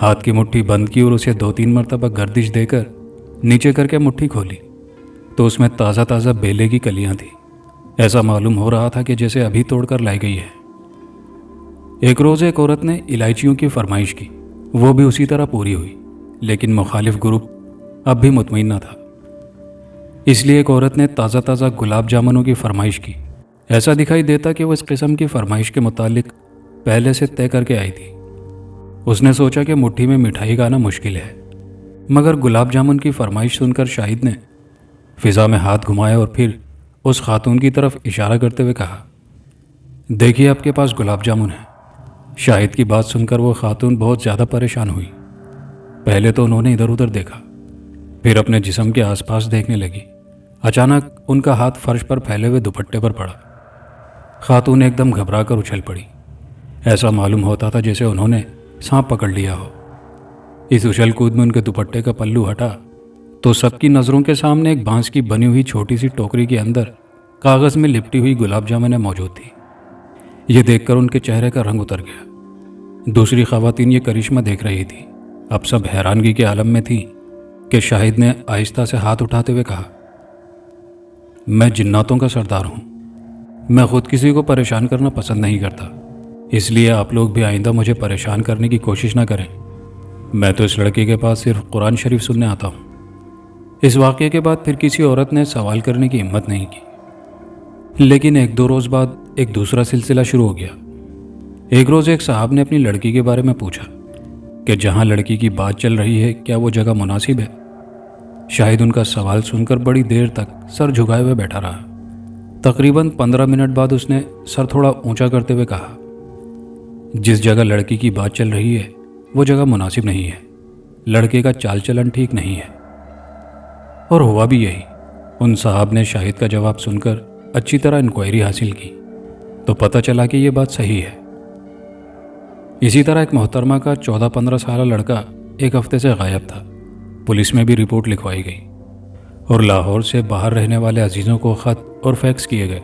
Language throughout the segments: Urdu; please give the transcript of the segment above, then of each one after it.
ہاتھ کی مٹھی بند کی اور اسے 2-3 مرتبہ گردش دے کر نیچے کر کے مٹھی کھولی تو اس میں تازہ تازہ بیلے کی کلیاں تھیں۔ ایسا معلوم ہو رہا تھا کہ جیسے ابھی توڑ کر لائی گئی ہے۔ ایک روز ایک عورت نے الائچیوں کی فرمائش کی، وہ بھی اسی طرح پوری ہوئی، لیکن مخالف گروپ اب بھی مطمئن نہ تھا، اس لیے ایک عورت نے تازہ تازہ گلاب جامنوں کی فرمائش کی۔ ایسا دکھائی دیتا کہ وہ اس قسم کی فرمائش کے متعلق پہلے سے طے کر کے آئی تھی۔ اس نے سوچا کہ مٹھی میں مٹھائی کھانا مشکل ہے، مگر گلاب جامن کی فرمائش سن کر شاہد نے فضا میں ہاتھ گھمایا اور پھر اس خاتون کی طرف اشارہ کرتے ہوئے کہا، دیکھیے آپ کے پاس گلاب جامن ہے۔ شاہد کی بات سن کر وہ خاتون بہت زیادہ پریشان ہوئی۔ پہلے تو انہوں نے ادھر ادھر دیکھا، پھر اپنے جسم کے آس پاس دیکھنے لگی۔ اچانک ان کا ہاتھ فرش پر پھیلے ہوئے دوپٹے پر پڑا۔ خاتون ایک دم گھبرا کر اچھل پڑی۔ ایسا معلوم ہوتا تھا جیسے انہوں نے سانپ پکڑ لیا ہو۔ اس اچھل کود میں ان کے دوپٹے کا پلو ہٹا تو سب کی نظروں کے سامنے ایک بانس کی بنی ہوئی چھوٹی سی ٹوکری کے اندر کاغذ میں لپٹی ہوئی گلاب جامنیں موجود تھی۔ یہ دیکھ کر ان کے چہرے کا رنگ اتر گیا۔ دوسری خواتین یہ کرشمہ دیکھ رہی تھی۔ اب سب حیرانگی کے عالم میں تھی کہ شاہد نے آہستہ سے ہاتھ اٹھاتے ہوئے کہا، میں جناتوں کا سردار ہوں۔ میں خود کسی کو پریشان کرنا پسند نہیں کرتا، اس لیے آپ لوگ بھی آئندہ مجھے پریشان کرنے کی کوشش نہ کریں۔ میں تو اس لڑکی کے پاس صرف قرآن شریف سننے آتا ہوں۔ اس واقعے کے بعد پھر کسی عورت نے سوال کرنے کی ہمت نہیں کی، لیکن 1-2 روز بعد ایک دوسرا سلسلہ شروع ہو گیا۔ ایک روز ایک صاحب نے اپنی لڑکی کے بارے میں پوچھا کہ جہاں لڑکی کی بات چل رہی ہے کیا وہ جگہ مناسب ہے؟ شاہد ان کا سوال سن کر بڑی دیر تک سر جھکائے ہوئے بیٹھا رہا۔ تقریباً 15 منٹ بعد اس نے سر تھوڑا اونچا کرتے ہوئے کہا، جس جگہ لڑکی کی بات چل رہی ہے وہ جگہ مناسب نہیں ہے، لڑکے کا چال چلن ٹھیک نہیں ہے۔ اور ہوا بھی یہی۔ ان صاحب نے شاہد کا جواب سن کر اچھی طرح انکوائری حاصل کی تو پتہ چلا کہ یہ بات صحیح ہے۔ اسی طرح ایک محترمہ کا 14-15 سالہ لڑکا ایک ہفتے سے غائب تھا۔ پولیس میں بھی رپورٹ لکھوائی گئی اور لاہور سے باہر رہنے والے عزیزوں کو خط اور فیکس کیے گئے،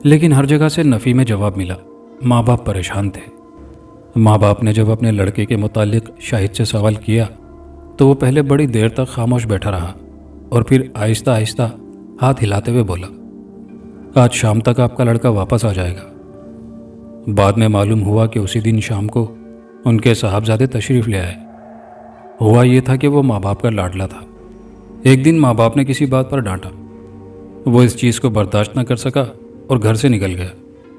لیکن ہر جگہ سے نفی میں جواب ملا۔ ماں باپ پریشان تھے۔ ماں باپ نے جب اپنے لڑکے کے متعلق شاہد سے سوال کیا تو وہ پہلے بڑی دیر تک خاموش بیٹھا رہا اور پھر آہستہ آہستہ ہاتھ ہلاتے ہوئے بولا، آج شام تک آپ کا لڑکا واپس آ جائے گا۔ بعد میں معلوم ہوا کہ اسی دن شام کو ان کے صاحبزادے تشریف لے آئے۔ ہوا یہ تھا کہ وہ ماں باپ کا لاڈلا تھا۔ ایک دن ماں باپ نے کسی بات پر ڈانٹا، وہ اس چیز کو برداشت نہ کر سکا اور گھر سے نکل گیا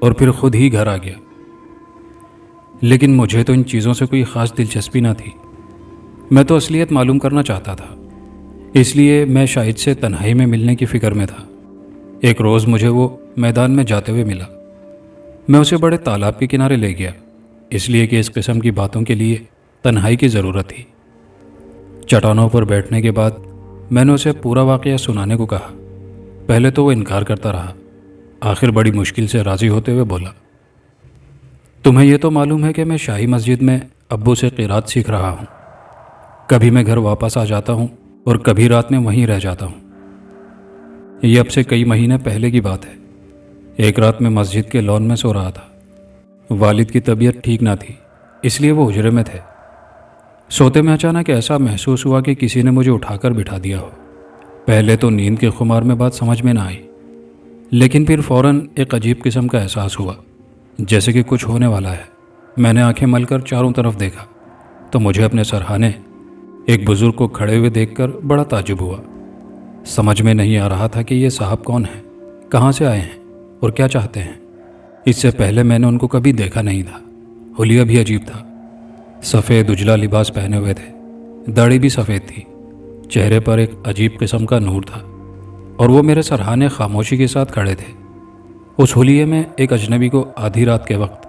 اور پھر خود ہی گھر آ گیا۔ لیکن مجھے تو ان چیزوں سے کوئی خاص دلچسپی نہ تھی۔ میں تو اصلیت معلوم کرنا چاہتا تھا، اس لیے میں شاہد سے تنہائی میں ملنے کی فکر میں تھا۔ ایک روز مجھے وہ میدان میں جاتے ہوئے ملا۔ میں اسے بڑے تالاب کے کنارے لے گیا، اس لیے کہ اس قسم کی باتوں کے لیے تنہائی کی ضرورت تھی۔ چٹانوں پر بیٹھنے کے بعد میں نے اسے پورا واقعہ سنانے کو کہا۔ پہلے تو وہ انکار کرتا رہا، آخر بڑی مشکل سے راضی ہوتے ہوئے بولا، تمہیں یہ تو معلوم ہے کہ میں شاہی مسجد میں ابو سے قرات سیکھ رہا ہوں۔ کبھی میں گھر واپس آ جاتا ہوں اور کبھی رات میں وہیں رہ جاتا ہوں۔ یہ اب سے کئی مہینے پہلے کی بات ہے۔ ایک رات میں مسجد کے لان میں سو رہا تھا۔ والد کی طبیعت ٹھیک نہ تھی، اس لیے وہ حجرے میں تھے۔ سوتے میں اچانک ایسا محسوس ہوا کہ کسی نے مجھے اٹھا کر بٹھا دیا ہو۔ پہلے تو نیند کے خمار میں بات سمجھ میں نہ آئی، لیکن پھر فوراً ایک عجیب قسم کا احساس ہوا، جیسے کہ کچھ ہونے والا ہے۔ میں نے آنکھیں مل کر چاروں طرف دیکھا تو مجھے اپنے سرہانے ایک بزرگ کو کھڑے ہوئے دیکھ کر بڑا تعجب ہوا۔ سمجھ میں نہیں آ رہا تھا کہ یہ صاحب کون ہیں، کہاں سے آئے ہیں اور کیا چاہتے ہیں۔ اس سے پہلے میں نے ان کو کبھی دیکھا نہیں تھا۔ حلیہ بھی عجیب تھا، سفید اجلا لباس پہنے ہوئے تھے، داڑھی بھی سفید تھی، چہرے پر ایک عجیب قسم کا نور تھا، اور وہ میرے سرہانے خاموشی کے ساتھ کھڑے تھے۔ اس حلیے میں ایک اجنبی کو آدھی رات کے وقت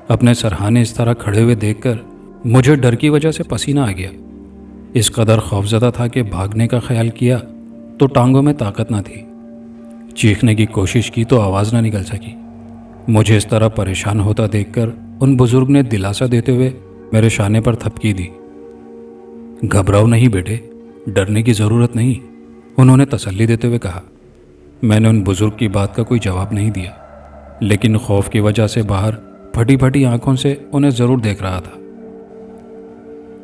اپنے سرہانے اس طرح کھڑے ہوئے دیکھ کر مجھے ڈر کی وجہ سے پسینہ آ گیا۔ اس قدر خوفزدہ تھا کہ بھاگنے کا خیال کیا تو ٹانگوں میں طاقت نہ تھی۔ چیخنے کی کوشش کی تو آواز نہ نکل سکی۔ مجھے اس طرح پریشان ہوتا دیکھ کر ان بزرگ نے دلاسا دیتے ہوئے میرے شانے پر تھپکی دی۔ گھبراؤ نہیں بیٹے، ڈرنے کی ضرورت نہیں، انہوں نے تسلی دیتے ہوئے کہا۔ میں نے ان بزرگ کی بات کا کوئی جواب نہیں دیا، لیکن خوف کی وجہ سے باہر پھٹی پھٹی آنکھوں سے انہیں ضرور دیکھ رہا تھا۔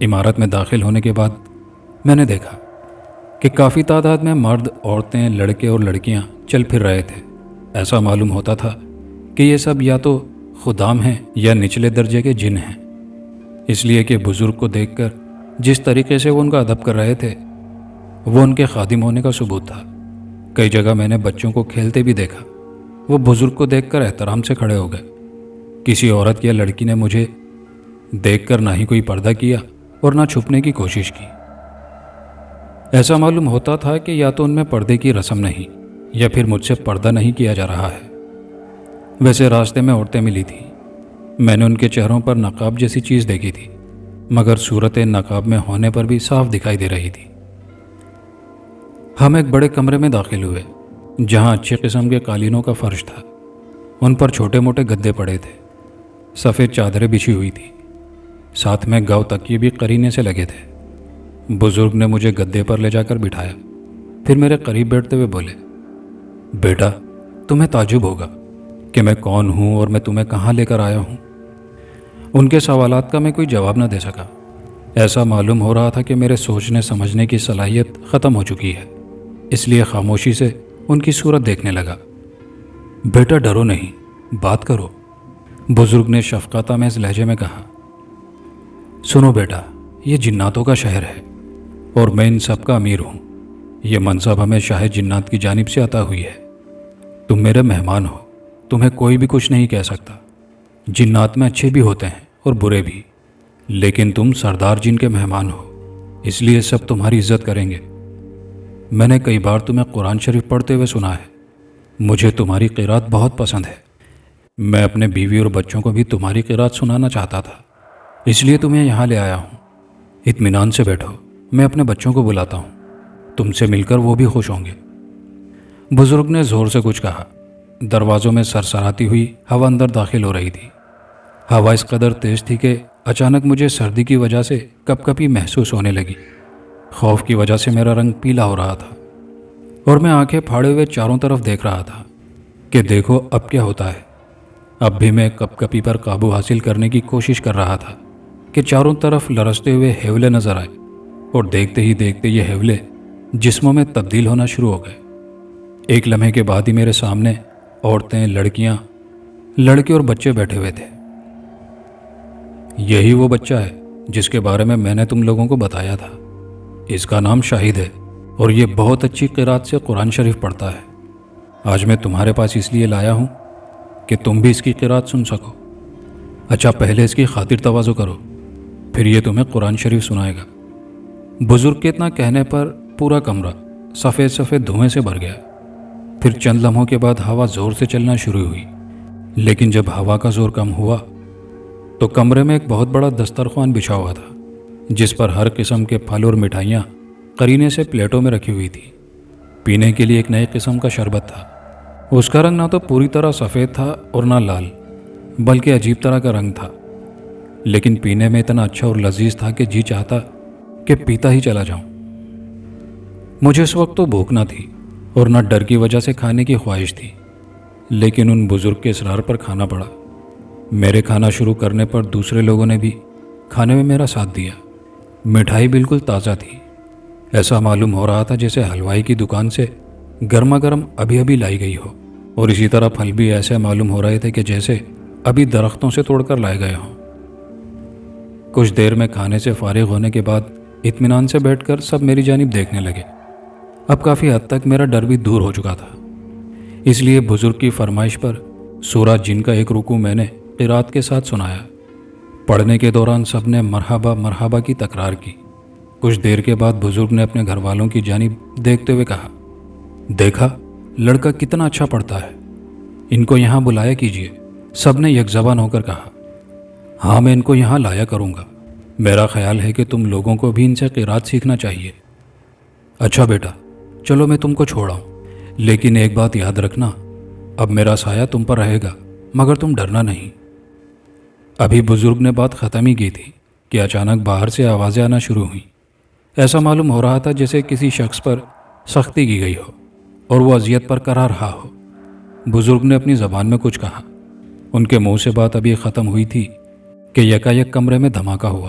عمارت میں داخل ہونے کے بعد میں نے دیکھا کہ کافی تعداد میں مرد، عورتیں، لڑکے اور لڑکیاں چل پھر رہے تھے۔ ایسا معلوم ہوتا تھا کہ یہ سب یا تو خدام ہیں یا نچلے درجے کے جن ہیں، اس لیے کہ بزرگ کو دیکھ کر جس طریقے سے وہ ان کا ادب کر رہے تھے وہ ان کے خادم ہونے کا ثبوت تھا۔ کئی جگہ میں نے بچوں کو کھیلتے بھی دیکھا، وہ بزرگ کو دیکھ کر احترام سے کھڑے ہو گئے۔ کسی عورت یا لڑکی نے مجھے دیکھ کر نہ ہی کوئی پردہ کیا اور نہ چھپنے کی کوشش کی۔ ایسا معلوم ہوتا تھا کہ یا تو ان میں پردے کی رسم نہیں یا پھر مجھ سے پردہ نہیں کیا جا رہا ہے۔ ویسے راستے میں عورتیں ملی تھیں، میں نے ان کے چہروں پر نقاب جیسی چیز دیکھی تھی، مگر صورت نقاب میں ہونے پر بھی صاف دکھائی دے رہی تھی۔ ہم ایک بڑے کمرے میں داخل ہوئے جہاں اچھی قسم کے قالینوں کا فرش تھا، ان پر چھوٹے موٹے گدے پڑے تھے، سفید چادریں بچھی ہوئی تھی، ساتھ میں گاؤ تکیے بھی قرینے سے لگے تھے۔ بزرگ نے مجھے گدے پر لے جا کر بٹھایا، پھر میرے قریب بیٹھتے ہوئے بولے، بیٹا تمہیں تعجب ہوگا کہ میں کون ہوں اور میں تمہیں کہاں لے کر آیا ہوں۔ ان کے سوالات کا میں کوئی جواب نہ دے سکا۔ ایسا معلوم ہو رہا تھا کہ میرے سوچنے سمجھنے کی صلاحیت ختم ہو چکی ہے، اس لیے خاموشی سے ان کی صورت دیکھنے لگا۔ بیٹا ڈرو نہیں، بات کرو، بزرگ نے شفقت آمیز لہجے میں کہا۔ سنو بیٹا، یہ جناتوں کا شہر ہے اور میں ان سب کا امیر ہوں۔ یہ منصب ہمیں شاہ جنات کی جانب سے عطا ہوئی ہے۔ تم میرے مہمان ہو، تمہیں کوئی بھی کچھ نہیں کہہ سکتا۔ جنات میں اچھے بھی ہوتے ہیں اور برے بھی، لیکن تم سردار جن کے مہمان ہو، اس لیے سب تمہاری عزت کریں گے۔ میں نے کئی بار تمہیں قرآن شریف پڑھتے ہوئے سنا ہے، مجھے تمہاری قرات بہت پسند ہے۔ میں اپنے بیوی اور بچوں کو بھی تمہاری قرات سنانا چاہتا تھا، اس لیے تمہیں یہاں لے آیا ہوں۔ اطمینان سے بیٹھو، میں اپنے بچوں کو بلاتا ہوں، تم سے مل کر وہ بھی خوش ہوں گے۔ بزرگ نے زور سے کچھ کہا۔ دروازوں میں سرسراتی ہوئی ہوا اندر داخل ہو رہی تھی۔ ہوا اس قدر تیز تھی کہ اچانک مجھے سردی کی وجہ سے کپ کپی محسوس ہونے لگی۔ خوف کی وجہ سے میرا رنگ پیلا ہو رہا تھا اور میں آنکھیں پھاڑے ہوئے چاروں طرف دیکھ رہا تھا کہ دیکھو اب کیا ہوتا ہے۔ اب بھی میں کپ کپی پر قابو حاصل کرنے کی کوشش کر رہا تھا کہ چاروں طرف لرزتے ہوئے ہیولے نظر آئے، اور دیکھتے ہی دیکھتے یہ ہیولے جسموں میں تبدیل ہونا شروع ہو گئے۔ ایک لمحے کے بعد ہی میرے سامنے عورتیں، لڑکیاں، لڑکے اور بچے بیٹھے ہوئے تھے۔ یہی وہ بچہ ہے جس کے بارے میں نے تم لوگوں کو بتایا تھا۔ اس کا نام شاہد ہے اور یہ بہت اچھی قرات سے قرآن شریف پڑھتا ہے۔ آج میں تمہارے پاس اس لیے لایا ہوں کہ تم بھی اس کی قرات سن سکو۔ اچھا پہلے اس کی خاطر تواضع کرو، پھر یہ تمہیں قرآن شریف سنائے گا۔ بزرگ کے اتنا کہنے پر پورا کمرہ سفید سفید دھوئیں سے بھر گیا۔ پھر چند لمحوں کے بعد ہوا زور سے چلنا شروع ہوئی، لیکن جب ہوا کا زور کم ہوا تو کمرے میں ایک بہت بڑا دسترخوان بچھا ہوا تھا، جس پر ہر قسم کے پھل اور مٹھائیاں قرینے سے پلیٹوں میں رکھی ہوئی تھی۔ پینے کے لیے ایک نئی قسم کا شربت تھا۔ اس کا رنگ نہ تو پوری طرح سفید تھا اور نہ لال، بلکہ عجیب طرح کا رنگ تھا، لیکن پینے میں اتنا اچھا اور لذیذ تھا کہ جی چاہتا کہ پیتا ہی چلا جاؤں۔ مجھے اس وقت تو بھوک نہ تھی اور نہ ڈر کی وجہ سے کھانے کی خواہش تھی، لیکن ان بزرگ کے اصرار پر کھانا پڑا۔ میرے کھانا شروع کرنے پر دوسرے لوگوں نے بھی کھانے میں میرا ساتھ دیا۔ مٹھائی بالکل تازہ تھی، ایسا معلوم ہو رہا تھا جیسے حلوائی کی دکان سے گرما گرم ابھی ابھی لائی گئی ہو، اور اسی طرح پھل بھی ایسے معلوم ہو رہے تھے کہ جیسے ابھی درختوں سے توڑ کر لائے گئے ہوں۔ کچھ دیر میں کھانے سے فارغ ہونے کے بعد اطمینان سے بیٹھ کر سب میری جانب دیکھنے لگے۔ اب کافی حد تک میرا ڈر بھی دور ہو چکا تھا، اس لیے بزرگ کی فرمائش پر سورہ جن کا ایک رکوع میں نے قرات کے ساتھ سنایا۔ پڑھنے کے دوران سب نے مرحبا مرحبا کی تکرار کی۔ کچھ دیر کے بعد بزرگ نے اپنے گھر والوں کی جانب دیکھتے ہوئے کہا، دیکھا لڑکا کتنا اچھا پڑھتا ہے، ان کو یہاں بلایا کیجیے۔ سب نے یک زبان ہو کر کہا، ہاں میں ان کو یہاں لایا کروں گا، میرا خیال ہے کہ تم لوگوں کو بھی ان سے قرات سیکھنا چاہیے۔ اچھا بیٹا چلو میں تم کو چھوڑا ہوں، لیکن ایک بات یاد رکھنا، اب میرا سایہ تم پر رہے گا، مگر تم ڈرنا نہیں۔ ابھی بزرگ نے بات ختم ہی کی تھی کہ اچانک باہر سے آوازیں آنا شروع ہوئیں۔ ایسا معلوم ہو رہا تھا جیسے کسی شخص پر سختی کی گئی ہو اور وہ اذیت پر کرا رہا ہو۔ بزرگ نے اپنی زبان میں کچھ کہا، ان کے منہ سے بات ابھی ختم ہوئی تھی کہ یکایک کمرے میں دھماکہ ہوا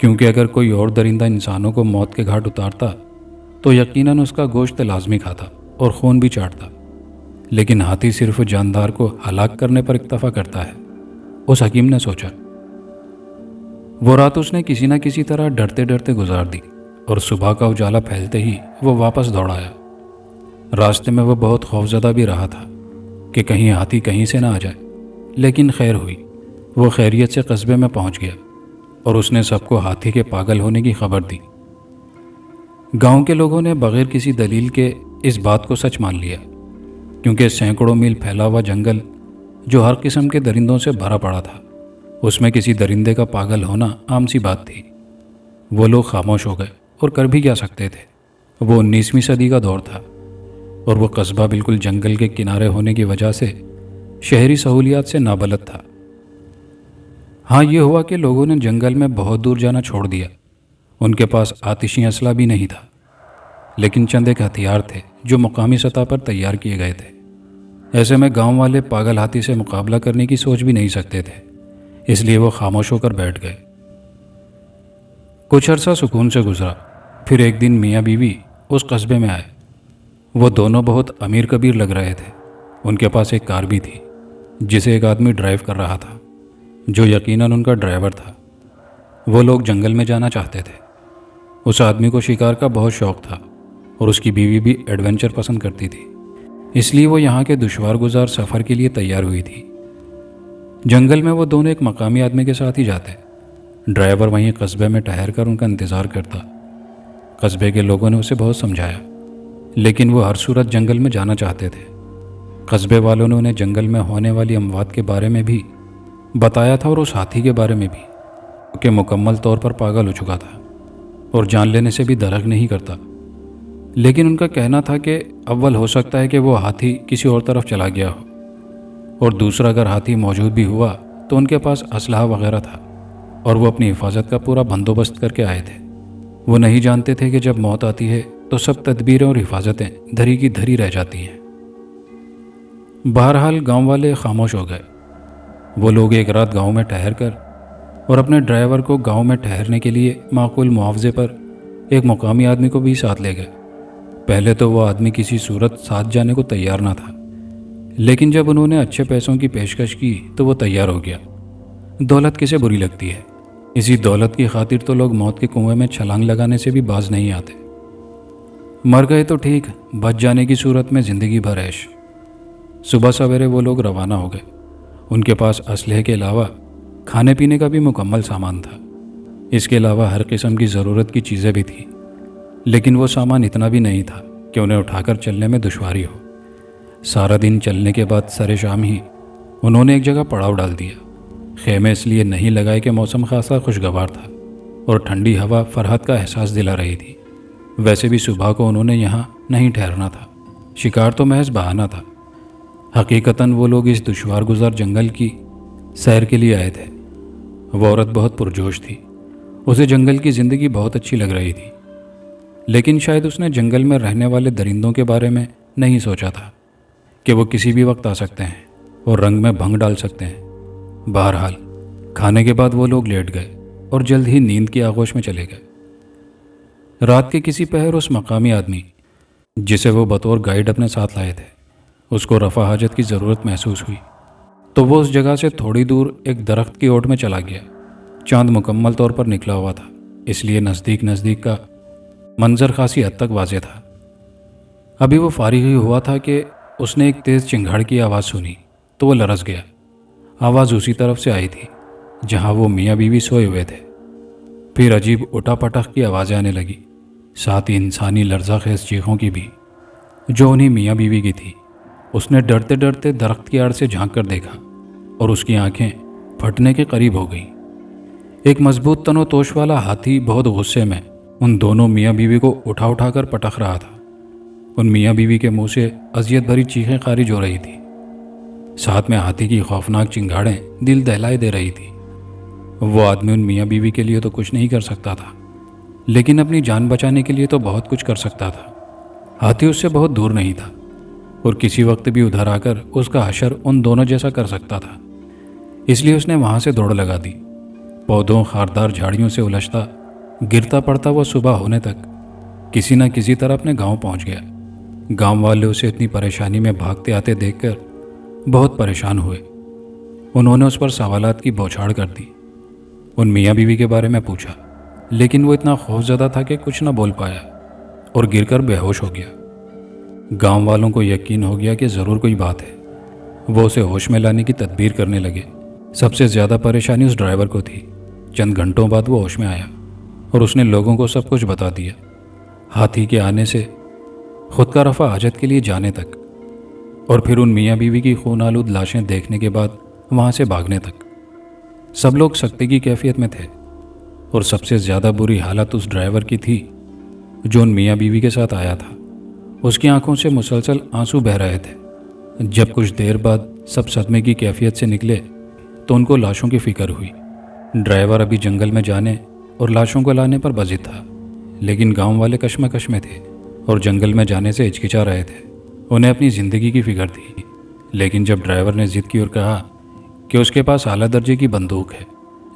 کیونکہ اگر کوئی اور درندہ انسانوں کو موت کے گھاٹ اتارتا تو یقیناً اس کا گوشت لازمی کھاتا اور خون بھی چاٹتا، لیکن ہاتھی صرف جاندار کو ہلاک کرنے پر اکتفا کرتا ہے، اس حکیم نے سوچا۔ وہ رات اس نے کسی نہ کسی طرح ڈرتے ڈرتے گزار دی، اور صبح کا اجالا پھیلتے ہی وہ واپس دوڑ آیا۔ راستے میں وہ بہت خوفزدہ بھی رہا تھا کہ کہیں ہاتھی کہیں سے نہ آ جائے، لیکن خیر ہوئی، وہ خیریت سے قصبے میں پہنچ گیا اور اس نے سب کو ہاتھی کے پاگل ہونے کی خبر دی۔ گاؤں کے لوگوں نے بغیر کسی دلیل کے اس بات کو سچ مان لیا، کیونکہ سینکڑوں میل پھیلا ہوا جنگل جو ہر قسم کے درندوں سے بھرا پڑا تھا، اس میں کسی درندے کا پاگل ہونا عام سی بات تھی۔ وہ لوگ خاموش ہو گئے، اور کر بھی کیا سکتے تھے؟ وہ 19ویں صدی کا دور تھا، اور وہ قصبہ بالکل جنگل کے کنارے ہونے کی وجہ سے شہری سہولیات سے نابلد تھا۔ ہاں، یہ ہوا کہ لوگوں نے جنگل میں بہت دور جانا چھوڑ دیا۔ ان کے پاس آتشی اسلحہ بھی نہیں تھا، لیکن چند ایک ہتھیار تھے جو مقامی سطح پر تیار کیے گئے تھے۔ ایسے میں گاؤں والے پاگل ہاتھی سے مقابلہ کرنے کی سوچ بھی نہیں سکتے تھے، اس لیے وہ خاموش ہو کر بیٹھ گئے۔ کچھ عرصہ سکون سے گزرا، پھر ایک دن میاں بیوی اس قصبے میں آئے۔ وہ دونوں بہت امیر کبیر لگ رہے تھے۔ ان کے پاس ایک کار بھی تھی جسے ایک آدمی ڈرائیو کر رہا تھا، جو یقیناً ان کا ڈرائیور تھا۔ وہ لوگ جنگل میں جانا چاہتے تھے۔ اس آدمی کو شکار کا بہت شوق تھا، اور اس کی بیوی بھی ایڈونچر پسند کرتی تھی، اس لیے وہ یہاں کے دشوار گزار سفر کے لیے تیار ہوئی تھی۔ جنگل میں وہ دونوں ایک مقامی آدمی کے ساتھ ہی جاتے۔ ڈرائیور وہیں قصبے میں ٹھہر کر ان کا انتظار کرتا۔ قصبے کے لوگوں نے اسے بہت سمجھایا، لیکن وہ ہر صورت جنگل میں جانا چاہتے تھے۔ قصبے والوں نے انہیں جنگل میں ہونے والی اموات کے بارے میں بھی بتایا تھا، اور اس ہاتھی کے بارے میں بھی، کہ مکمل طور پر پاگل ہو چکا تھا اور جان لینے سے بھی درک نہیں کرتا۔ لیکن ان کا کہنا تھا کہ اول ہو سکتا ہے کہ وہ ہاتھی کسی اور طرف چلا گیا ہو، اور دوسرا اگر ہاتھی موجود بھی ہوا تو ان کے پاس اسلحہ وغیرہ تھا، اور وہ اپنی حفاظت کا پورا بندوبست کر کے آئے تھے۔ وہ نہیں جانتے تھے کہ جب موت آتی ہے تو سب تدبیریں اور حفاظتیں دھری کی دھری رہ جاتی ہیں۔ بہرحال گاؤں والے خاموش ہو گئے۔ وہ لوگ ایک رات گاؤں میں ٹھہر کر اور اپنے ڈرائیور کو گاؤں میں ٹھہرنے کے لیے معقول معاوضے پر ایک مقامی آدمی کو بھی ساتھ لے گئے۔ پہلے تو وہ آدمی کسی صورت ساتھ جانے کو تیار نہ تھا، لیکن جب انہوں نے اچھے پیسوں کی پیشکش کی تو وہ تیار ہو گیا۔ دولت کسے بری لگتی ہے؟ اسی دولت کی خاطر تو لوگ موت کے کنویں میں چھلانگ لگانے سے بھی باز نہیں آتے۔ مر گئے تو ٹھیک، بچ جانے کی صورت میں زندگی بھر عیش۔ صبح سویرے وہ لوگ روانہ ہو گئے۔ ان کے پاس اسلحے کے علاوہ کھانے پینے کا بھی مکمل سامان تھا۔ اس کے علاوہ ہر قسم کی ضرورت کی چیزیں بھی تھیں، لیکن وہ سامان اتنا بھی نہیں تھا کہ انہیں اٹھا کر چلنے میں دشواری ہو۔ سارا دن چلنے کے بعد سر شام ہی انہوں نے ایک جگہ پڑاؤ ڈال دیا۔ خیمے اس لیے نہیں لگائے کہ موسم خاصا خوشگوار تھا اور ٹھنڈی ہوا فرحت کا احساس دلا رہی تھی۔ ویسے بھی صبح کو انہوں نے یہاں نہیں ٹھہرنا تھا، شکار تو محض بہانہ تھا۔ حقیقتاً وہ لوگ اس دشوار گزار جنگل کی سیر کے لیے آئے تھے۔ وہ عورت بہت پرجوش تھی، اسے جنگل کی زندگی بہت اچھی لگ رہی تھی، لیکن شاید اس نے جنگل میں رہنے والے درندوں کے بارے میں نہیں سوچا تھا کہ وہ کسی بھی وقت آ سکتے ہیں اور رنگ میں بھنگ ڈال سکتے ہیں۔ بہرحال کھانے کے بعد وہ لوگ لیٹ گئے اور جلد ہی نیند کی آغوش میں چلے گئے۔ رات کے کسی پہر اس مقامی آدمی جسے وہ بطور گائیڈ اپنے ساتھ لائے تھے، اس کو رفع حاجت کی ضرورت محسوس ہوئی، تو وہ اس جگہ سے تھوڑی دور ایک درخت کی اوٹ میں چلا گیا۔ چاند مکمل طور پر نکلا ہوا تھا، اس لیے نزدیک کا منظر خاصی حد تک واضح تھا۔ ابھی وہ فارغ ہی ہوا تھا کہ اس نے ایک تیز چنگھاڑ کی آواز سنی تو وہ لرز گیا۔ آواز اسی طرف سے آئی تھی جہاں وہ میاں بیوی سوئے ہوئے تھے۔ پھر عجیب اٹا پٹخ کی آوازیں آنے لگی، ساتھ ہی انسانی لرزہ خیز چیخوں کی بھی، جو انہیں میاں بیوی کی تھی۔ اس نے ڈرتے ڈرتے درخت کی آڑ سے جھانک کر دیکھا اور اس کی آنکھیں پھٹنے کے قریب ہو گئیں۔ ایک مضبوط تن و توش والا ہاتھی بہت غصے میں ان دونوں میاں بیوی کو اٹھا کر پٹخ رہا تھا۔ ان میاں بیوی کے منہ سے اذیت بھری چیخیں خارج ہو رہی تھی، ساتھ میں ہاتھی کی خوفناک چنگاڑیں دل دہلائے دے رہی تھی۔ وہ آدمی ان میاں بیوی کے لیے تو کچھ نہیں کر سکتا تھا، لیکن اپنی جان بچانے کے لیے تو بہت کچھ کر سکتا تھا۔ ہاتھی اس سے بہت دور نہیں تھا اور کسی وقت بھی ادھر آ کر اس کا حشر ان دونوں جیسا کر سکتا تھا، اس لیے اس نے وہاں سے دوڑ لگا دی۔ پودوں خاردار جھاڑیوں سے الجھتا گرتا پڑتا وہ صبح ہونے تک کسی نہ کسی طرح اپنے گاؤں پہنچ گیا۔ گاؤں والے اسے اتنی پریشانی میں بھاگتے آتے دیکھ کر بہت پریشان ہوئے۔ انہوں نے اس پر سوالات کی بوچھاڑ کر دی۔ ان میاں بیوی کے بارے میں پوچھا، لیکن وہ اتنا خوف زدہ تھا کہ کچھ نہ بول پایا اور گر کر بے ہوش ہو گیا۔ گاؤں والوں کو یقین ہو گیا کہ ضرور کوئی بات ہے۔ وہ اسے ہوش میں لانے کی تدبیر کرنے لگے۔ سب سے زیادہ پریشانی اس ڈرائیور کو تھی۔ چند گھنٹوں بعد وہ ہوش میں آیا اور اس نے لوگوں کو سب کچھ بتا دیا، ہاتھی کے آنے سے خود کا رفع حاجت کے لیے جانے تک، اور پھر ان میاں بیوی کی خون آلود لاشیں دیکھنے کے بعد وہاں سے بھاگنے تک۔ سب لوگ سکتے کی کیفیت میں تھے، اور سب سے زیادہ بری حالت اس ڈرائیور کی تھی جو ان میاں بیوی کے ساتھ آیا تھا۔ اس کی آنکھوں سے مسلسل آنسو بہہ رہے تھے۔ جب کچھ دیر بعد سب صدمے کی کیفیت سے نکلے تو ان کو لاشوں کی فکر ہوئی۔ ڈرائیور ابھی جنگل میں جانے اور لاشوں کو لانے پر بضد تھا، لیکن گاؤں والے کشمکش میں تھے اور جنگل میں جانے سے ہچکچا رہے تھے۔ انہیں اپنی زندگی کی فکر تھی، لیکن جب ڈرائیور نے ضد کی اور کہا کہ اس کے پاس اعلیٰ درجے کی بندوق ہے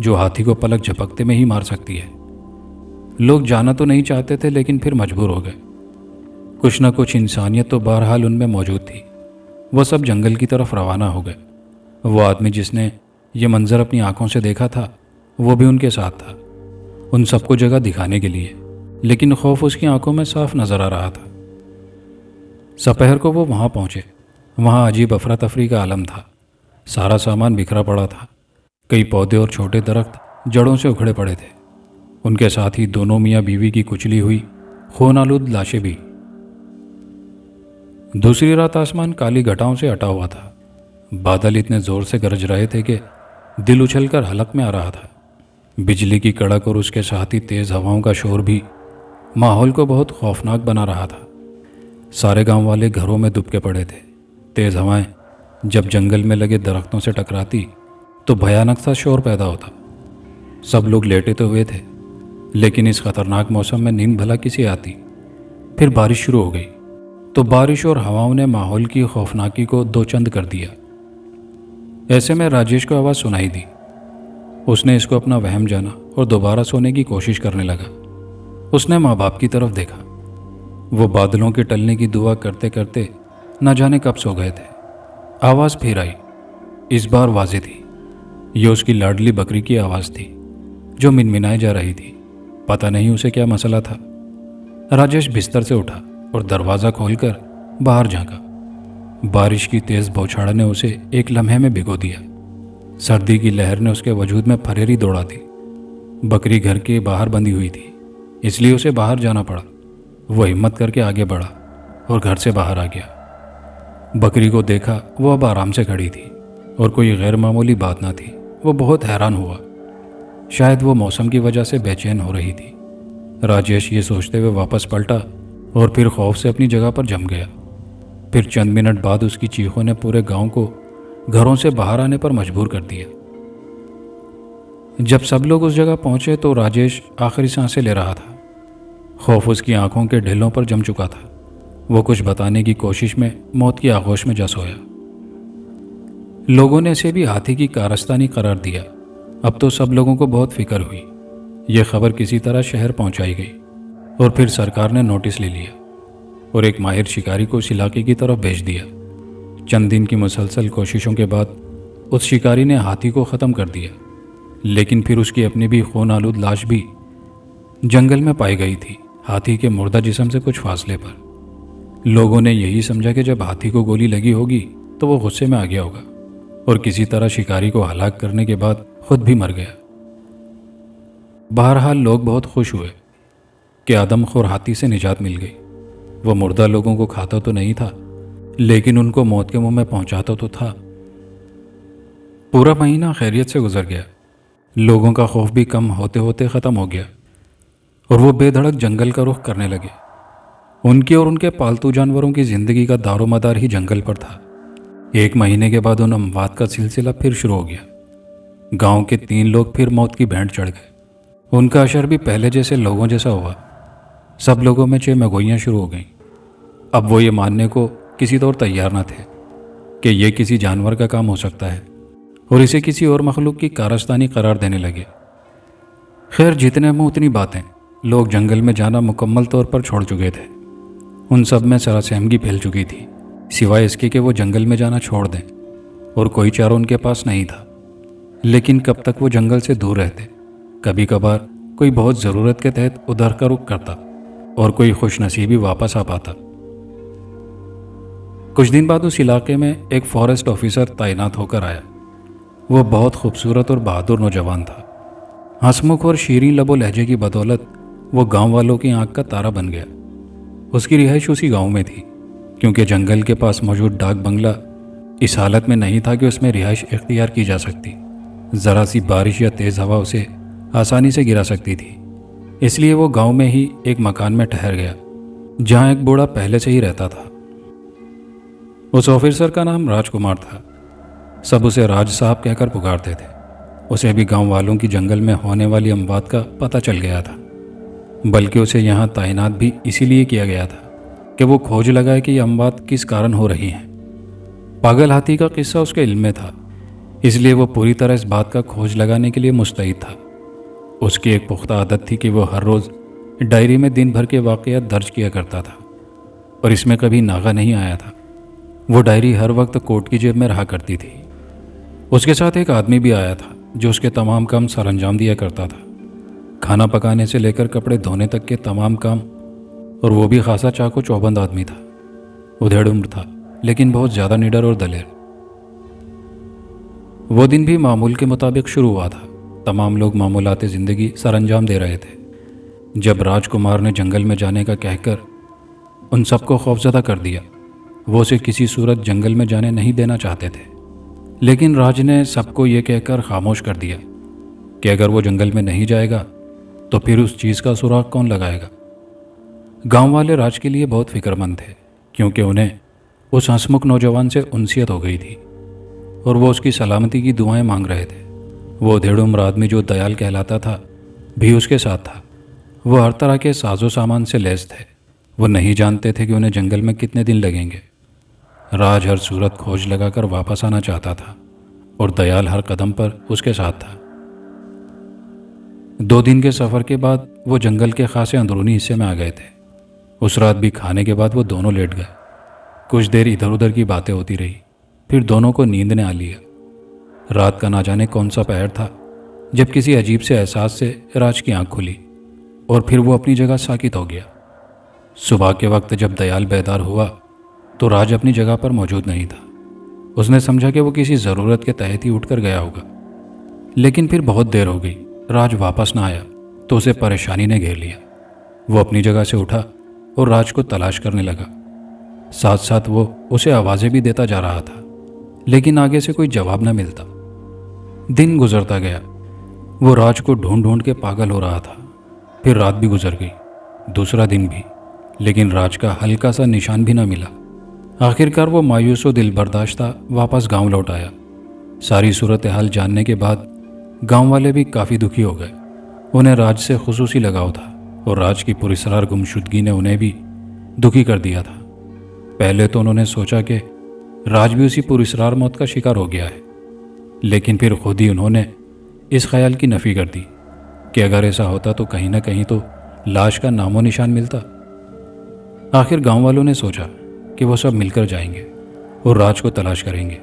جو ہاتھی کو پلک جھپکتے میں ہی مار سکتی ہے، لوگ جانا تو نہیں چاہتے تھے لیکن پھر مجبور ہو گئے۔ کچھ نہ کچھ انسانیت تو بہرحال ان میں موجود تھی۔ وہ سب جنگل کی طرف روانہ ہو گئے۔ وہ آدمی جس نے یہ منظر اپنی آنکھوں سے دیکھا تھا وہ بھی ان کے ساتھ تھا، ان سب کو جگہ دکھانے کے لیے، لیکن خوف اس کی آنکھوں میں صاف نظر آ رہا تھا۔ سپہر کو وہ وہاں پہنچے۔ وہاں عجیب افراتفری کا عالم تھا۔ سارا سامان بکھرا پڑا تھا۔ کئی پودے اور چھوٹے درخت جڑوں سے اکھڑے پڑے تھے۔ ان کے ساتھ ہی دونوں میاں بیوی کی کچلی ہوئی خون آلود لاشیں بھی۔ دوسری رات آسمان کالی گھٹاؤں سے اٹا ہوا تھا۔ بادل اتنے زور سے گرج رہے تھے کہ دل اچھل کر حلق میں آ رہا تھا۔ بجلی کی کڑک اور اس کے ساتھ ہی تیز ہواؤں کا شور بھی ماحول کو بہت خوفناک بنا رہا تھا۔ سارے گاؤں والے گھروں میں دب کے پڑے تھے۔ تیز ہوائیں جب جنگل میں لگے درختوں سے ٹکراتی تو بھیانک سا شور پیدا ہوتا۔ سب لوگ لیٹے تو ہوئے تھے، لیکن اس خطرناک موسم میں نیند بھلا کسی آتی۔ پھر بارش شروع ہو گئی تو بارش اور ہواؤں نے ماحول کی خوفناکی کو دو چند کر دیا۔ ایسے میں راجیش کو آواز سنائی دی۔ اس نے اس کو اپنا وہم جانا اور دوبارہ سونے کی کوشش کرنے لگا۔ اس نے ماں باپ کی طرف دیکھا۔ وہ بادلوں کے ٹلنے کی دعا کرتے کرتے نہ جانے کب سو گئے تھے۔ آواز پھر آئی، اس بار واضح تھی۔ یہ اس کی لاڈلی بکری کی آواز تھی جو منمنائے جا رہی تھی۔ پتہ نہیں اسے کیا مسئلہ تھا۔ راجیش بستر سے اٹھا اور دروازہ کھول کر باہر جھانکا۔ بارش کی تیز بوچھاڑ نے اسے ایک لمحے میں بھگو دیا۔ سردی کی لہر نے اس کے وجود میں پھریری دوڑا دی۔ بکری گھر کے باہر بندھی ہوئی تھی، اس لیے اسے باہر جانا پڑا۔ وہ ہمت کر کے آگے بڑھا اور گھر سے باہر آ گیا۔ بکری کو دیکھا، وہ اب آرام سے کھڑی تھی اور کوئی غیر معمولی بات نہ تھی۔ وہ بہت حیران ہوا، شاید وہ موسم کی وجہ سے بے چین ہو رہی تھی۔ راجیش یہ سوچتے ہوئے واپس پلٹا اور پھر خوف سے اپنی جگہ پر جم گیا۔ پھر چند منٹ بعد اس کی چیخوں نے پورے گاؤں کو گھروں سے باہر آنے پر مجبور کر دیا۔ جب سب لوگ اس جگہ پہنچے تو راجیش آخری سانسیں لے رہا تھا۔ خوف اس کی آنکھوں کے ڈھیلوں پر جم چکا تھا۔ وہ کچھ بتانے کی کوشش میں موت کی آغوش میں جا سویا۔ لوگوں نے اسے بھی ہاتھی کی کارستانی قرار دیا۔ اب تو سب لوگوں کو بہت فکر ہوئی۔ یہ خبر کسی طرح شہر پہنچائی گئی اور پھر سرکار نے نوٹس لے لیا اور ایک ماہر شکاری کو اس علاقے کی طرف بھیج دیا۔ چند دن کی مسلسل کوششوں کے بعد اس شکاری نے ہاتھی کو ختم کر دیا، لیکن پھر اس کی اپنی بھی خون آلود لاش بھی جنگل میں پائی گئی تھی، ہاتھی کے مردہ جسم سے کچھ فاصلے پر۔ لوگوں نے یہی سمجھا کہ جب ہاتھی کو گولی لگی ہوگی تو وہ غصے میں آ گیا ہوگا اور کسی طرح شکاری کو ہلاک کرنے کے بعد خود بھی مر گیا۔ بہرحال لوگ بہت خوش ہوئے کہ آدم خور ہاتھی سے نجات مل گئی۔ وہ مردہ لوگوں کو کھاتا تو نہیں تھا، لیکن ان کو موت کے منہ میں پہنچاتا تو تھا۔ پورا مہینہ خیریت سے گزر گیا۔ لوگوں کا خوف بھی کم ہوتے ہوتے ختم ہو گیا اور وہ بے دھڑک جنگل کا رخ کرنے لگے۔ ان کی اور ان کے پالتو جانوروں کی زندگی کا دار و مدار ہی جنگل پر تھا۔ ایک مہینے کے بعد ان اموات کا سلسلہ پھر شروع ہو گیا۔ گاؤں کے 3 لوگ پھر موت کی بھینٹ چڑھ گئے۔ ان کا اشر بھی پہلے جیسے لوگوں جیسا ہوا۔ سب لوگوں میں چمگوئیاں شروع ہو گئیں۔ اب وہ یہ ماننے کو کسی طور تیار نہ تھے کہ یہ کسی جانور کا کام ہو سکتا ہے، اور اسے کسی اور مخلوق کی کارستانی قرار دینے لگے۔ خیر جتنے منہ اتنی باتیں، لوگ جنگل میں جانا مکمل طور پر چھوڑ چکے تھے۔ ان سب میں سراسیمگی پھیل چکی تھی، سوائے اس کے کہ وہ جنگل میں جانا چھوڑ دیں، اور کوئی چارہ ان کے پاس نہیں تھا۔ لیکن کب تک وہ جنگل سے دور رہتے؟ کبھی کبھار کوئی بہت ضرورت کے تحت ادھر کا رخ کرتا اور کوئی خوش نصیبی واپس آ پاتا۔ کچھ دن بعد اس علاقے میں ایک فارسٹ آفیسر تعینات ہو کر آیا۔ وہ بہت خوبصورت اور بہادر نوجوان تھا۔ ہنسمکھ اور شیریں لب و لہجے کی بدولت وہ گاؤں والوں کی آنکھ کا تارا بن گیا۔ اس کی رہائش اسی گاؤں میں تھی، کیونکہ جنگل کے پاس موجود ڈاک بنگلہ اس حالت میں نہیں تھا کہ اس میں رہائش اختیار کی جا سکتی۔ ذرا سی بارش یا تیز ہوا اسے آسانی سے گرا سکتی تھی، اس لیے وہ گاؤں میں ہی ایک مکان میں ٹھہر گیا، جہاں ایک بوڑھا پہلے سے ہی رہتا تھا۔ اس آفیسر کا نام راج کمار تھا۔ سب اسے راج صاحب کہہ کر پکارتے تھے۔ اسے بھی گاؤں والوں کی جنگل میں ہونے والی اموات کا پتہ چل گیا تھا، بلکہ اسے یہاں تعینات بھی اسی لیے کیا گیا تھا کہ وہ کھوج لگائے کہ یہ اموات کس کارن ہو رہی ہیں۔ پاگل ہاتھی کا قصہ اس کے علم میں تھا، اس لیے وہ پوری طرح اس بات کا کھوج لگانے کے لیے مستعد تھا۔ اس کی ایک پختہ عادت تھی کہ وہ ہر روز ڈائری میں دن بھر کے واقعات درج کیا کرتا تھا، اور اس میں کبھی ناغہ نہیں آیا تھا۔ وہ ڈائری ہر وقت کوٹ کی جیب میں رہا کرتی تھی۔ اس کے ساتھ ایک آدمی بھی آیا تھا جو اس کے تمام کام سر انجام دیا کرتا تھا، کھانا پکانے سے لے کر کپڑے دھونے تک کے تمام کام، اور وہ بھی خاصا چاق و چوبند آدمی تھا۔ ادھیڑ عمر تھا، لیکن بہت زیادہ نڈر اور دلیر۔ وہ دن بھی معمول کے مطابق شروع ہوا تھا۔ تمام لوگ معمولات زندگی سر انجام دے رہے تھے، جب راج کمار نے جنگل میں جانے کا کہہ کر ان سب کو خوفزدہ کر دیا۔ وہ اسے کسی صورت جنگل میں جانے نہیں دینا چاہتے تھے، لیکن راج نے سب کو یہ کہہ کر خاموش کر دیا کہ اگر وہ جنگل میں نہیں جائے گا تو پھر اس چیز کا سراغ کون لگائے گا۔ گاؤں والے راج کے لیے بہت فکر مند تھے، کیونکہ انہیں اس ہنسمکھ نوجوان سے انسیت ہو گئی تھی، اور وہ اس کی سلامتی کی دعائیں مانگ رہے تھے۔ وہ ادھیڑ عمر آدمی جو دیال کہلاتا تھا بھی اس کے ساتھ تھا۔ وہ ہر طرح کے ساز و سامان سے لیس تھے۔ وہ نہیں جانتے تھے کہ انہیں جنگل میں کتنے دن لگیں گے۔ راج ہر صورت کھوج لگا کر واپس آنا چاہتا تھا، اور دیال ہر قدم پر اس کے ساتھ تھا۔ 2 دن کے سفر کے بعد وہ جنگل کے خاصے اندرونی حصے میں آ گئے تھے۔ اس رات بھی کھانے کے بعد وہ دونوں لیٹ گئے۔ کچھ دیر ادھر ادھر کی باتیں ہوتی رہی، پھر دونوں کو نیند نے آ لیا۔ رات کا نہ جانے کون سا پہر تھا جب کسی عجیب سے احساس سے راج کی آنکھ کھلی، اور پھر وہ اپنی جگہ ساکت ہو گیا۔ صبح کے وقت جب دیال بیدار ہوا تو راج اپنی جگہ پر موجود نہیں تھا۔ اس نے سمجھا کہ وہ کسی ضرورت کے تحت ہی اٹھ کر گیا ہوگا، لیکن پھر بہت دیر ہو گئی، راج واپس نہ آیا تو اسے پریشانی نے گھیر لیا۔ وہ اپنی جگہ سے اٹھا اور راج کو تلاش کرنے لگا۔ ساتھ ساتھ وہ اسے آوازیں بھی دیتا جا رہا تھا، لیکن آگے سے کوئی جواب نہ ملتا۔ دن گزرتا گیا، وہ راج کو ڈھونڈ ڈھونڈ کے پاگل ہو رہا تھا۔ پھر رات بھی گزر گئی، دوسرا دن بھی، لیکن راج کا ہلکا سا نشان بھی نہ ملا۔ آخرکار وہ مایوس و دل برداشتہ واپس گاؤں لوٹ آیا۔ ساری صورتحال جاننے کے بعد گاؤں والے بھی کافی دکھی ہو گئے۔ انہیں راج سے خصوصی لگاؤ تھا، اور راج کی پراسرار گمشدگی نے انہیں بھی دکھی کر دیا تھا۔ پہلے تو انہوں نے سوچا کہ راج بھی اسی پراسرار موت کا شکار ہو گیا ہے، لیکن پھر خود ہی انہوں نے اس خیال کی نفی کر دی کہ اگر ایسا ہوتا تو کہیں نہ کہیں تو لاش کا نام و نشان ملتا۔ آخر گاؤں والوں نے سوچا کہ وہ سب مل کر جائیں گے اور راج کو تلاش کریں گے۔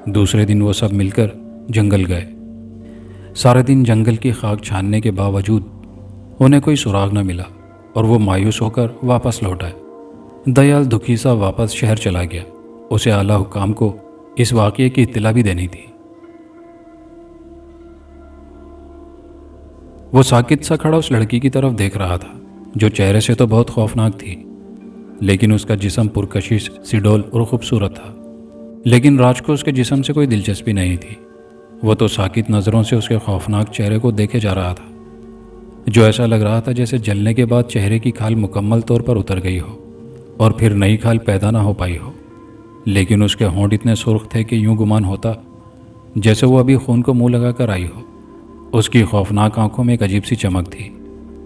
دوسرے دن وہ سب مل کر جنگل گئے۔ سارے دن جنگل کی خاک چھاننے کے باوجود انہیں کوئی سراغ نہ ملا، اور وہ مایوس ہو کر واپس لوٹ آئے۔ دیال دکھی سا واپس شہر چلا گیا۔ اسے اعلیٰ حکام کو اس واقعے کی اطلاع بھی دینی تھی۔ وہ ساکت سا کھڑا اس لڑکی کی طرف دیکھ رہا تھا، جو چہرے سے تو بہت خوفناک تھی، لیکن اس کا جسم پرکشش، سڈول اور خوبصورت تھا۔ لیکن راج کو اس کے جسم سے کوئی دلچسپی نہیں تھی۔ وہ تو ساکت نظروں سے اس کے خوفناک چہرے کو دیکھے جا رہا تھا، جو ایسا لگ رہا تھا جیسے جلنے کے بعد چہرے کی کھال مکمل طور پر اتر گئی ہو اور پھر نئی کھال پیدا نہ ہو پائی ہو۔ لیکن اس کے ہونٹ اتنے سرخ تھے کہ یوں گمان ہوتا جیسے وہ ابھی خون کو منہ لگا کر آئی ہو۔ اس کی خوفناک آنکھوں میں ایک عجیب سی چمک تھی،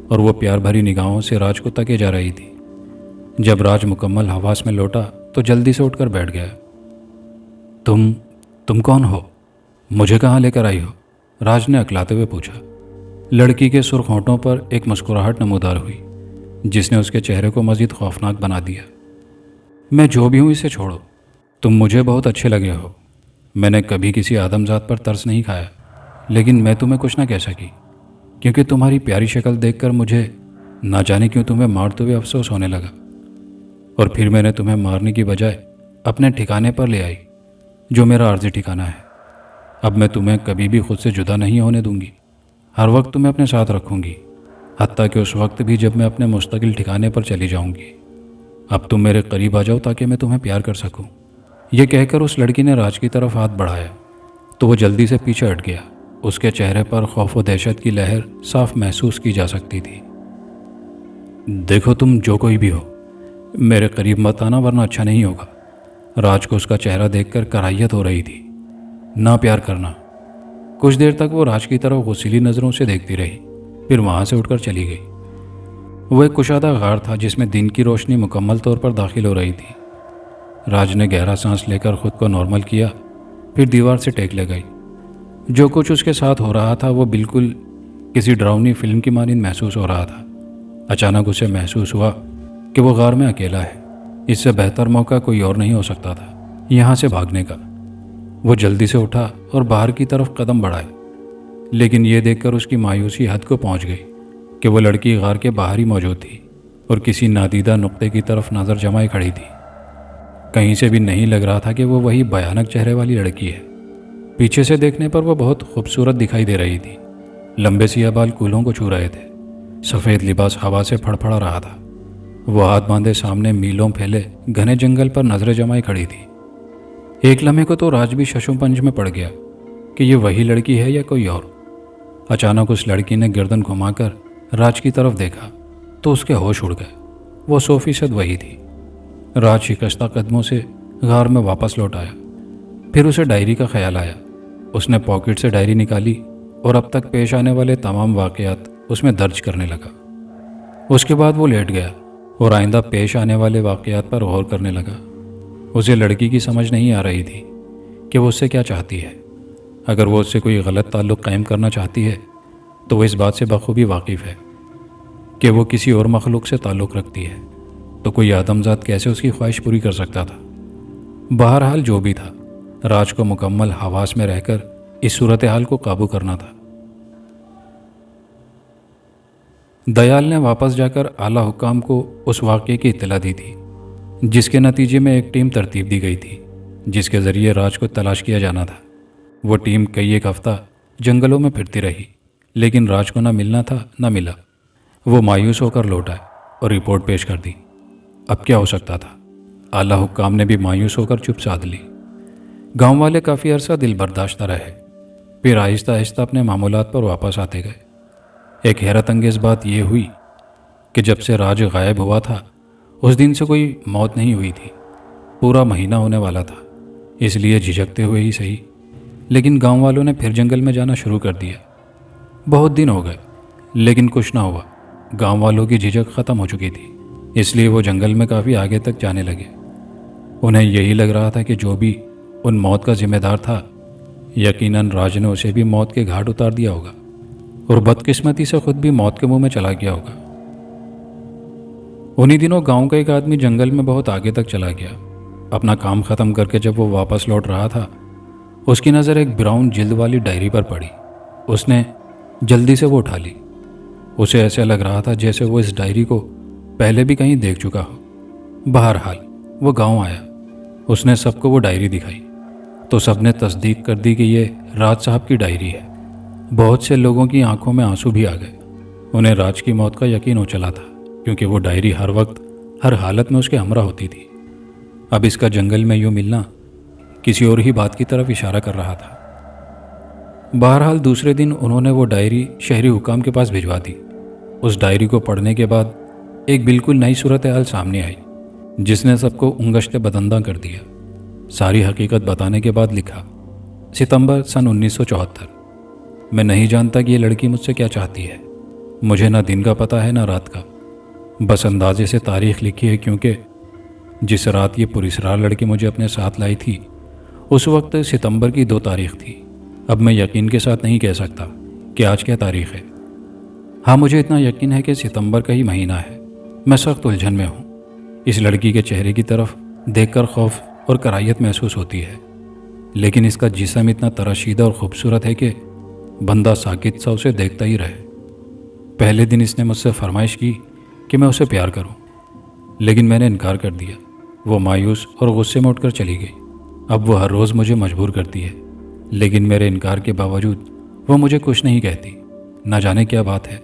اور وہ پیار بھری نگاہوں سے راج کو تکے جا رہی تھی۔ جب راج مکمل حواس میں لوٹا تو جلدی سے اٹھ کر بیٹھ گیا۔ تم کون ہو؟ مجھے کہاں لے کر آئی ہو؟ راج نے اکلاتے ہوئے پوچھا۔ لڑکی کے سرخ ہونٹوں پر ایک مسکراہٹ نمودار ہوئی جس نے اس کے چہرے کو مزید خوفناک بنا دیا۔ میں جو بھی ہوں اسے چھوڑو، تم مجھے بہت اچھے لگے ہو۔ میں نے کبھی کسی آدمزاد پر ترس نہیں کھایا، لیکن میں تمہیں کچھ نہ کہہ سکی کیونکہ تمہاری پیاری شکل دیکھ کر مجھے نہ جانے کیوں تمہیں مارتے ہوئے افسوس ہونے لگا، اور پھر میں نے تمہیں مارنے کی بجائے اپنے ٹھکانے پر لے آئی جو میرا عارضی ٹھکانہ ہے۔ اب میں تمہیں کبھی بھی خود سے جدا نہیں ہونے دوں گی، ہر وقت تمہیں اپنے ساتھ رکھوں گی، حتیٰ کہ اس وقت بھی جب میں اپنے مستقل ٹھکانے پر چلی جاؤں گی۔ اب تم میرے قریب آ جاؤ تاکہ میں تمہیں پیار کر سکوں۔ یہ کہہ کر اس لڑکی نے راج کی طرف ہاتھ بڑھایا تو وہ جلدی سے پیچھے ہٹ گیا۔ اس کے چہرے پر خوف و دہشت کی لہر صاف محسوس کی جا سکتی تھی۔ دیکھو تم جو کوئی بھی ہو، میرے قریب مت آنا ورنہ اچھا نہیں ہوگا۔ راج کو اس کا چہرہ دیکھ کر کراہیت ہو رہی تھی۔ نہ پیار کرنا۔ کچھ دیر تک وہ راج کی طرف غصیلی نظروں سے دیکھتی رہی، پھر وہاں سے اٹھ کر چلی گئی۔ وہ ایک کشادہ غار تھا جس میں دن کی روشنی مکمل طور پر داخل ہو رہی تھی۔ راج نے گہرا سانس لے کر خود کو نارمل کیا، پھر دیوار سے ٹیک لے گئی۔ جو کچھ اس کے ساتھ ہو رہا تھا وہ بالکل کسی ڈراؤنی فلم کی مانند محسوس ہو رہا تھا۔ اچانک اسے محسوس ہوا کہ وہ غار میں اکیلا ہے۔ اس سے بہتر موقع کوئی اور نہیں ہو سکتا تھا یہاں سے بھاگنے کا۔ وہ جلدی سے اٹھا اور باہر کی طرف قدم بڑھائے، لیکن یہ دیکھ کر اس کی مایوسی حد کو پہنچ گئی کہ وہ لڑکی غار کے باہر ہی موجود تھی اور کسی نادیدہ نقطے کی طرف نظر جمائے کھڑی تھی۔ کہیں سے بھی نہیں لگ رہا تھا کہ وہ وہی بھیانک چہرے والی لڑکی ہے۔ پیچھے سے دیکھنے پر وہ بہت خوبصورت دکھائی دے رہی تھی۔ لمبے سیاہ بال کولوں کو چھو رہے تھے، سفید لباس ہوا سے پھڑپھڑا رہا تھا۔ وہ ہاتھ باندھے سامنے میلوں پھیلے گھنے جنگل پر نظریں جمائے کھڑی تھی۔ ایک لمحے کو تو راج بھی ششو پنج میں پڑ گیا کہ یہ وہی لڑکی ہے یا کوئی اور۔ اچانک اس لڑکی نے گردن گھما کر راج کی طرف دیکھا تو اس کے ہوش اڑ گئے۔ وہ 100% وہی تھی۔ راج شکستہ قدموں سے غار میں واپس لوٹ آیا۔ پھر اسے ڈائری کا خیال آیا۔ اس نے پاکٹ سے ڈائری نکالی اور اب تک پیش آنے والے تمام واقعات اس میں درج کرنے لگا۔ اس کے بعد وہ لیٹ گیا اور آئندہ پیش آنے والے واقعات پر غور کرنے لگا۔ اسے لڑکی کی سمجھ نہیں آ رہی تھی کہ وہ اس سے کیا چاہتی ہے۔ اگر وہ اس سے کوئی غلط تعلق قائم کرنا چاہتی ہے تو وہ اس بات سے بخوبی واقف ہے کہ وہ کسی اور مخلوق سے تعلق رکھتی ہے، تو کوئی آدمزاد کیسے اس کی خواہش پوری کر سکتا تھا؟ بہرحال جو بھی تھا، راج کو مکمل حواس میں رہ کر اس صورتحال کو قابو کرنا تھا۔ دیال نے واپس جا کر اعلیٰ حکام کو اس واقعے کی اطلاع دی تھی، جس کے نتیجے میں ایک ٹیم ترتیب دی گئی تھی جس کے ذریعے راج کو تلاش کیا جانا تھا۔ وہ ٹیم کئی ایک ہفتہ جنگلوں میں پھرتی رہی، لیکن راج کو نہ ملنا تھا نہ ملا۔ وہ مایوس ہو کر لوٹ آئے اور رپورٹ پیش کر دی۔ اب کیا ہو سکتا تھا؟ اعلیٰ حکام نے بھی مایوس ہو کر چپ سادھ لی۔ گاؤں والے کافی عرصہ دل برداشتہ رہے، پھر آہستہ آہستہ اپنے معمولات پر واپس آتے گئے۔ ایک حیرت انگیز بات یہ ہوئی کہ جب سے راج غائب ہوا تھا اس دن سے کوئی موت نہیں ہوئی تھی۔ پورا مہینہ ہونے والا تھا، اس لیے جھجکتے ہوئے ہی صحیح، لیکن گاؤں والوں نے پھر جنگل میں جانا شروع کر دیا۔ بہت دن ہو گئے لیکن کچھ نہ ہوا۔ گاؤں والوں کی جھجک ختم ہو چکی تھی، اس لیے وہ جنگل میں کافی آگے تک جانے لگے۔ انہیں یہی لگ رہا تھا کہ جو بھی ان موت کا ذمہ دار تھا، یقیناً راج نے اسے بھی موت کے گھاٹ اتار دیا ہوگا اور بدقسمتی سے خود بھی موت کے منہ میں چلا گیا ہوگا۔ انہی دنوں گاؤں کا ایک آدمی جنگل میں بہت آگے تک چلا گیا۔ اپنا کام ختم کر کے جب وہ واپس لوٹ رہا تھا، اس کی نظر ایک براؤن جلد والی ڈائری پر پڑی۔ اس نے جلدی سے وہ اٹھا لی۔ اسے ایسا لگ رہا تھا جیسے وہ اس ڈائری کو پہلے بھی کہیں دیکھ چکا ہو۔ بہرحال وہ گاؤں آیا، اس نے سب کو وہ ڈائری دکھائی تو سب نے تصدیق کر دی کہ یہ راج صاحب کی ڈائری ہے۔ بہت سے لوگوں کی آنکھوں میں آنسو بھی آ گئے۔ انہیں راج کی موت کا یقین ہو چلا تھا کیونکہ وہ ڈائری ہر وقت ہر حالت میں اس کے ہمراہ ہوتی تھی۔ اب اس کا جنگل میں یوں ملنا کسی اور ہی بات کی طرف اشارہ کر رہا تھا۔ بہرحال دوسرے دن انہوں نے وہ ڈائری شہری حکام کے پاس بھجوا دی۔ اس ڈائری کو پڑھنے کے بعد ایک بالکل نئی صورتحال سامنے آئی جس نے سب کو انگشت بدندہ کر دیا۔ ساری حقیقت بتانے کے بعد لکھا، ستمبر سن 1974۔ میں نہیں جانتا کہ یہ لڑکی مجھ سے کیا چاہتی ہے۔ مجھے نہ دن کا پتہ ہے نہ رات کا، بس اندازے سے تاریخ لکھی ہے کیونکہ جس رات یہ پراسرار لڑکی مجھے اپنے ساتھ لائی تھی اس وقت ستمبر کی 2 تاریخ تھی۔ اب میں یقین کے ساتھ نہیں کہہ سکتا کہ آج کیا تاریخ ہے، ہاں، مجھے اتنا یقین ہے کہ ستمبر کا ہی مہینہ ہے۔ میں سخت الجھن میں ہوں۔ اس لڑکی کے چہرے کی طرف دیکھ کر خوف اور کراہیت محسوس ہوتی ہے، لیکن اس کا جسم اتنا تراشیدہ اور خوبصورت ہے کہ بندہ ساکت سا اسے دیکھتا ہی رہے۔ پہلے دن اس نے مجھ سے فرمائش کی کہ میں اسے پیار کروں، لیکن میں نے انکار کر دیا۔ وہ مایوس اور غصے میں اٹھ کر چلی گئی۔ اب وہ ہر روز مجھے مجبور کرتی ہے، لیکن میرے انکار کے باوجود وہ مجھے کچھ نہیں کہتی۔ نہ جانے کیا بات ہے۔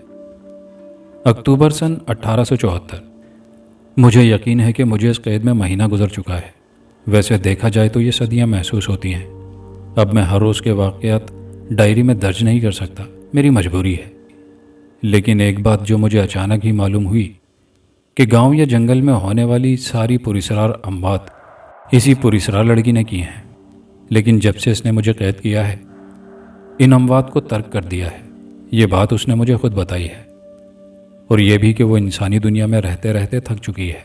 اکتوبر سن 1874۔ مجھے یقین ہے کہ مجھے اس قید میں مہینہ گزر چکا ہے۔ ویسے دیکھا جائے تو یہ صدیاں محسوس ہوتی ہیں۔ اب میں ہر روز کے واقعات ڈائری میں درج نہیں کر سکتا، میری مجبوری ہے۔ لیکن ایک بات جو مجھے اچانک ہی معلوم ہوئی کہ گاؤں یا جنگل میں ہونے والی ساری پراسرار اموات اسی پراسرار لڑکی نے کی ہیں۔ لیکن جب سے اس نے مجھے قید کیا ہے، ان اموات کو ترک کر دیا ہے۔ یہ بات اس نے مجھے خود بتائی ہے، اور یہ بھی کہ وہ انسانی دنیا میں رہتے رہتے تھک چکی ہے۔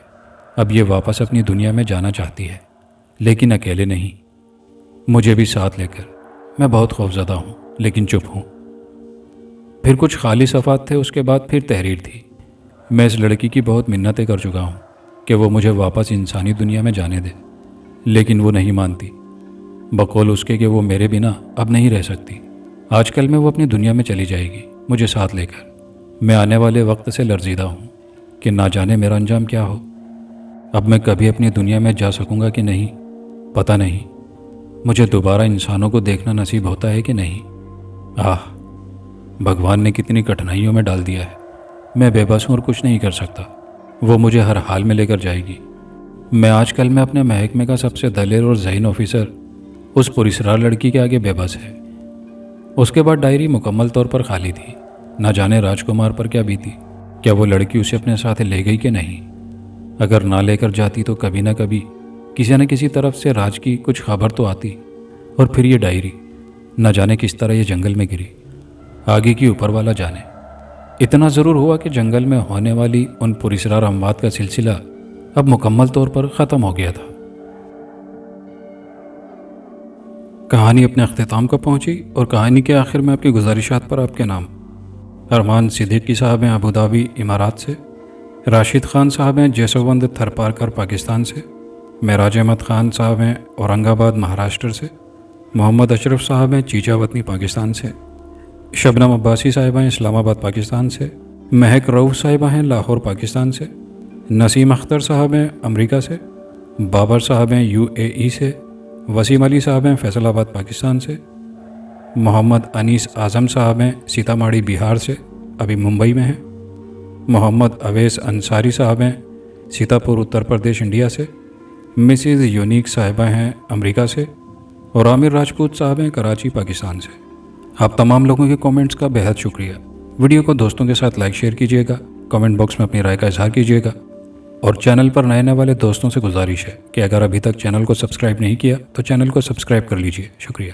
اب یہ واپس اپنی دنیا میں جانا چاہتی ہے، لیکن اکیلے نہیں، مجھے بھی ساتھ لے کر۔ میں بہت خوفزدہ ہوں، لیکن چپ ہوں۔ پھر کچھ خالی صفحات تھے، اس کے بعد پھر تحریر تھی۔ میں اس لڑکی کی بہت منتیں کر چکا ہوں کہ وہ مجھے واپس انسانی دنیا میں جانے دے، لیکن وہ نہیں مانتی، بقول اس کے کہ وہ میرے بنا اب نہیں رہ سکتی۔ آج کل میں وہ اپنی دنیا میں چلی جائے گی، مجھے ساتھ لے کر۔ میں آنے والے وقت سے لرزیدہ ہوں کہ نہ جانے میرا انجام کیا ہو۔ اب میں کبھی اپنی دنیا میں جا سکوں گا کہ نہیں، پتہ نہیں۔ مجھے دوبارہ انسانوں کو دیکھنا نصیب ہوتا ہے کہ نہیں۔ بھگوان نے کتنی کٹھنائیوں میں ڈال دیا ہے۔ میں بے بس ہوں اور کچھ نہیں کر سکتا۔ وہ مجھے ہر حال میں لے کر جائے گی۔ میں آج کل میں اپنے محکمے کا سب سے دلیر اور ذہین آفیسر اس پراسرار لڑکی کے آگے بے بس ہے۔ اس کے بعد ڈائری مکمل طور پر خالی تھی۔ نہ جانے راج کمار پر کیا بیتی، کیا وہ لڑکی اسے اپنے ساتھ لے گئی کہ نہیں۔ اگر نہ لے کر جاتی تو کبھی نہ کبھی کسی نہ کسی طرف سے راج کی کچھ خبر تو آتی، اور پھر یہ ڈائری نہ جانے کس طرح یہ جنگل میں گری۔ آگے کی اوپر والا جانے۔ اتنا ضرور ہوا کہ جنگل میں ہونے والی ان پراسرار اموات کا سلسلہ اب مکمل طور پر ختم ہو گیا تھا۔ کہانی اپنے اختتام کو پہنچی، اور کہانی کے آخر میں اپنی گزارشات پر آپ کے نام: ارمان صدیقی صاحب ہیں ابوظہبی امارات سے، راشد خان صاحب ہیں جیسوند تھرپارکر پاکستان سے، معراج احمد خان صاحب ہیں اورنگ آباد مہاراشٹر سے، محمد اشرف صاحب ہیں چیچا وطنی پاکستان سے، شبنم عباسی صاحبہ ہیں اسلام آباد پاکستان سے، مہک رؤف صاحبہ ہیں لاہور پاکستان سے، نسیم اختر صاحب ہیں امریکہ سے، بابر صاحب ہیں UAE سے، وسیم علی صاحب ہیں فیصل آباد پاکستان سے، محمد انیس اعظم صاحب ہیں سیتامڑھی بہار سے، ابھی ممبئی میں ہیں، محمد اویس انصاری صاحب ہیں سیتاپور اتر پردیش انڈیا سے، مسز یونیک صاحبہ ہیں امریکہ سے، اور عامر راجپوت صاحب ہیں کراچی پاکستان سے۔ آپ تمام لوگوں کے کومنٹس کا بہت شکریہ۔ ویڈیو کو دوستوں کے ساتھ لائک شیئر کیجیے گا، کمنٹ باکس میں اپنی رائے کا اظہار کیجیے گا، اور چینل پر نئے والے دوستوں سے گزارش ہے کہ اگر ابھی تک چینل کو سبسکرائب نہیں کیا تو چینل کو سبسکرائب کر لیجیے۔ شکریہ۔